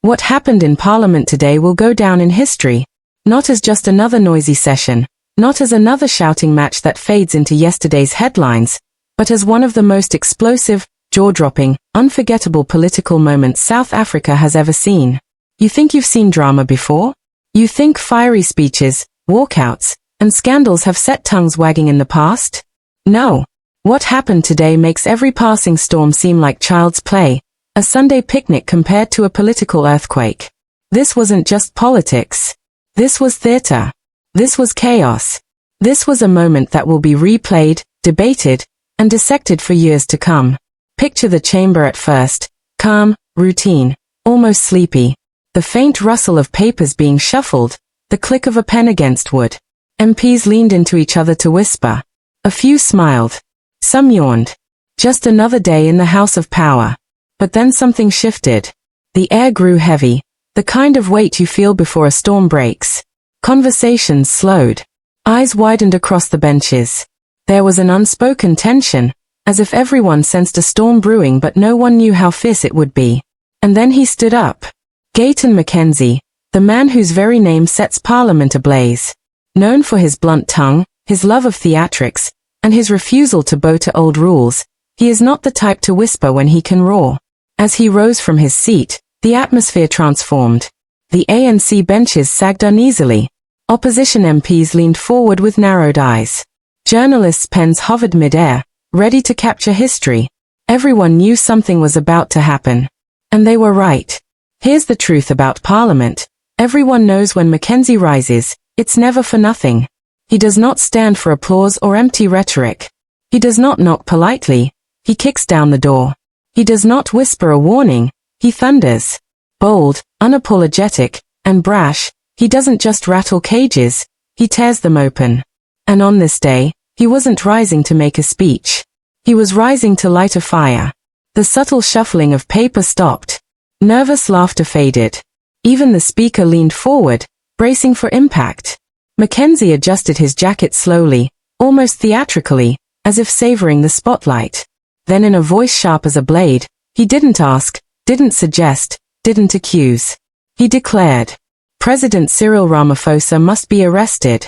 What happened in Parliament today will go down in history. Not as just another noisy session, not as another shouting match that fades into yesterday's headlines, but as one of the most explosive, jaw-dropping, unforgettable political moments South Africa has ever seen. You think you've seen drama before? You think fiery speeches, walkouts, and scandals have set tongues wagging in the past? No. What happened today makes every passing storm seem like child's play, a Sunday picnic compared to a political earthquake. This wasn't just politics. This was theater. This was chaos. This was a moment that will be replayed, debated, and dissected for years to come. Picture the chamber at first, calm, routine, almost sleepy. The faint rustle of papers being shuffled, the click of a pen against wood. MPs leaned into each other to whisper. A few smiled. Some yawned. Just another day in the House of Power. But then something shifted. The air grew heavy, the kind of weight you feel before a storm breaks. Conversations slowed. Eyes widened across the benches. There was an unspoken tension, as if everyone sensed a storm brewing but no one knew how fierce it would be. And then he stood up. Gayton McKenzie, the man whose very name sets Parliament ablaze. Known for his blunt tongue, his love of theatrics, and his refusal to bow to old rules, he is not the type to whisper when he can roar. As he rose from his seat, the atmosphere transformed. The ANC benches sagged uneasily. Opposition MPs leaned forward with narrowed eyes. Journalists' pens hovered mid-air, ready to capture history. Everyone knew something was about to happen. And they were right. Here's the truth about Parliament. Everyone knows when McKenzie rises, it's never for nothing. He does not stand for applause or empty rhetoric. He does not knock politely. He kicks down the door. He does not whisper a warning. He thunders. Bold, unapologetic, and brash, he doesn't just rattle cages, he tears them open. And on this day, he wasn't rising to make a speech. He was rising to light a fire. The subtle shuffling of paper stopped. Nervous laughter faded. Even the speaker leaned forward, bracing for impact. McKenzie adjusted his jacket slowly, almost theatrically, as if savoring the spotlight. Then in a voice sharp as a blade, he didn't ask, didn't suggest, didn't accuse. He declared, President Cyril Ramaphosa must be arrested.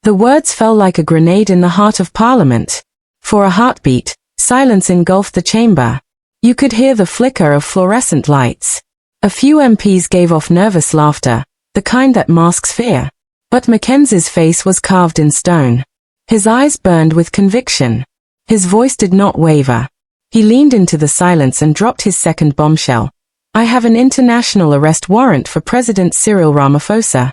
The words fell like a grenade in the heart of Parliament. For a heartbeat, silence engulfed the chamber. You could hear the flicker of fluorescent lights. A few MPs gave off nervous laughter, the kind that masks fear. But McKenzie's face was carved in stone. His eyes burned with conviction. His voice did not waver. He leaned into the silence and dropped his second bombshell. I have an international arrest warrant for President Cyril Ramaphosa.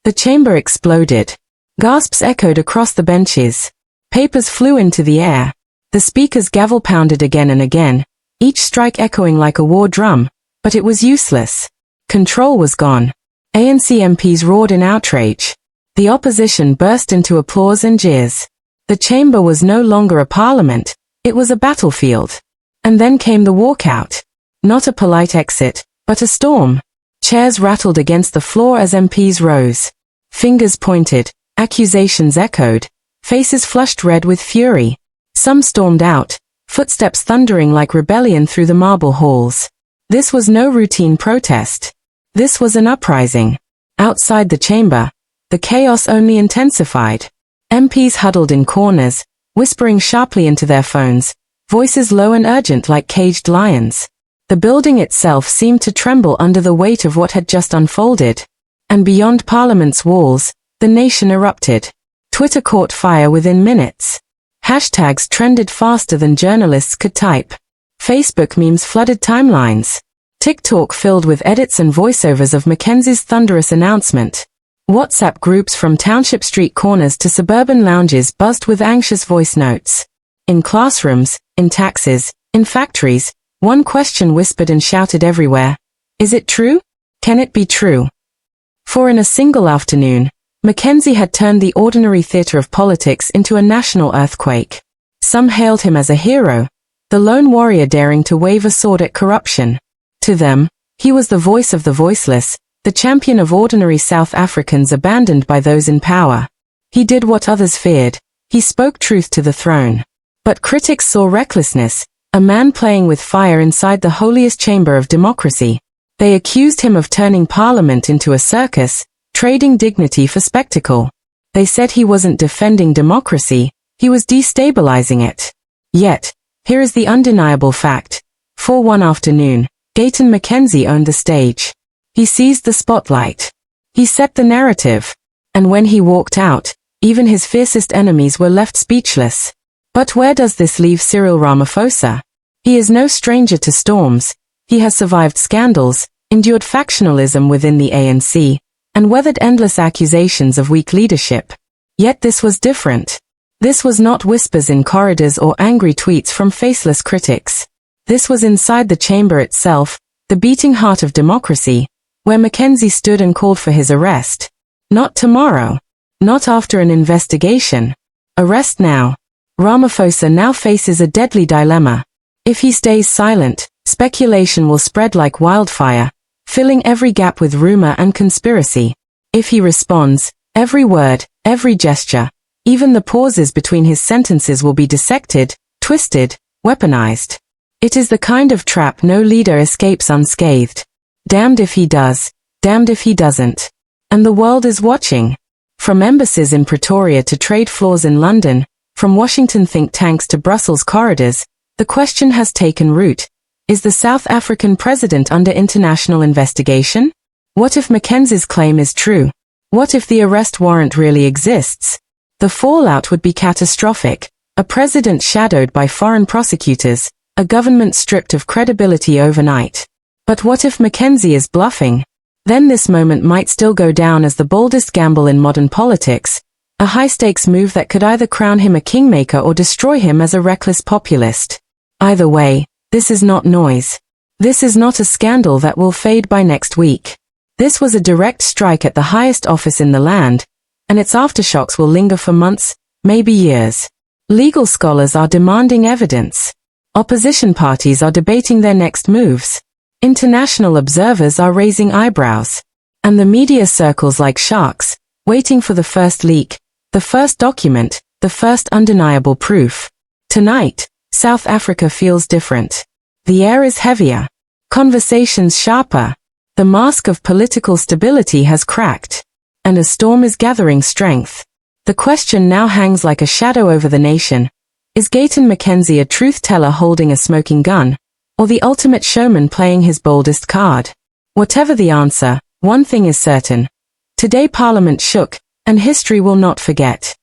The chamber exploded. Gasps echoed across the benches. Papers flew into the air. The speaker's gavel pounded again and again, each strike echoing like a war drum, but it was useless. Control was gone. ANC MPs roared in outrage. The opposition burst into applause and jeers. The chamber was no longer a parliament, it was a battlefield. And then came the walkout. Not a polite exit, but a storm. Chairs rattled against the floor as MPs rose. Fingers pointed, accusations echoed, faces flushed red with fury. Some stormed out, footsteps thundering like rebellion through the marble halls. This was no routine protest. This was an uprising. Outside the chamber, the chaos only intensified. MPs huddled in corners, whispering sharply into their phones, voices low and urgent like caged lions. The building itself seemed to tremble under the weight of what had just unfolded. And beyond Parliament's walls, the nation erupted. Twitter caught fire within minutes. Hashtags trended faster than journalists could type. Facebook memes flooded timelines. TikTok filled with edits and voiceovers of McKenzie's thunderous announcement. WhatsApp groups from township street corners to suburban lounges buzzed with anxious voice notes. In classrooms, in taxis, in factories, one question whispered and shouted everywhere. Is it true? Can it be true? For in a single afternoon, McKenzie had turned the ordinary theater of politics into a national earthquake. Some hailed him as a hero, the lone warrior daring to wave a sword at corruption. To them, he was the voice of the voiceless, the champion of ordinary South Africans abandoned by those in power. He did what others feared. He spoke truth to the throne. But critics saw recklessness, a man playing with fire inside the holiest chamber of democracy. They accused him of turning Parliament into a circus, trading dignity for spectacle. They said he wasn't defending democracy, he was destabilizing it. Yet, here is the undeniable fact. For one afternoon, Gayton McKenzie owned the stage. He seized the spotlight. He set the narrative. And when he walked out, even his fiercest enemies were left speechless. But where does this leave Cyril Ramaphosa? He is no stranger to storms. He has survived scandals, endured factionalism within the ANC, and weathered endless accusations of weak leadership. Yet this was different. This was not whispers in corridors or angry tweets from faceless critics. This was inside the chamber itself, the beating heart of democracy, where McKenzie stood and called for his arrest. Not tomorrow. Not after an investigation. Arrest now. Ramaphosa now faces a deadly dilemma. If he stays silent, speculation will spread like wildfire, filling every gap with rumor and conspiracy. If he responds, every word, every gesture, even the pauses between his sentences will be dissected, twisted, weaponized. It is the kind of trap no leader escapes unscathed. Damned if he does, damned if he doesn't. And the world is watching. From embassies in Pretoria to trade floors in London, from Washington think tanks to Brussels corridors, the question has taken root. Is the South African president under international investigation? What if McKenzie's claim is true? What if the arrest warrant really exists? The fallout would be catastrophic. A president shadowed by foreign prosecutors, a government stripped of credibility overnight. But what if McKenzie is bluffing? Then this moment might still go down as the boldest gamble in modern politics, a high-stakes move that could either crown him a kingmaker or destroy him as a reckless populist. Either way, this is not noise. This is not a scandal that will fade by next week. This was a direct strike at the highest office in the land, and its aftershocks will linger for months, maybe years. Legal scholars are demanding evidence. Opposition parties are debating their next moves. International observers are raising eyebrows. And the media circles like sharks, waiting for the first leak, the first document, the first undeniable proof. Tonight, South Africa feels different. The air is heavier. Conversations sharper. The mask of political stability has cracked. And a storm is gathering strength. The question now hangs like a shadow over the nation. Is Gayton McKenzie a truth-teller holding a smoking gun, or the ultimate showman playing his boldest card? Whatever the answer, one thing is certain. Today Parliament shook, and history will not forget.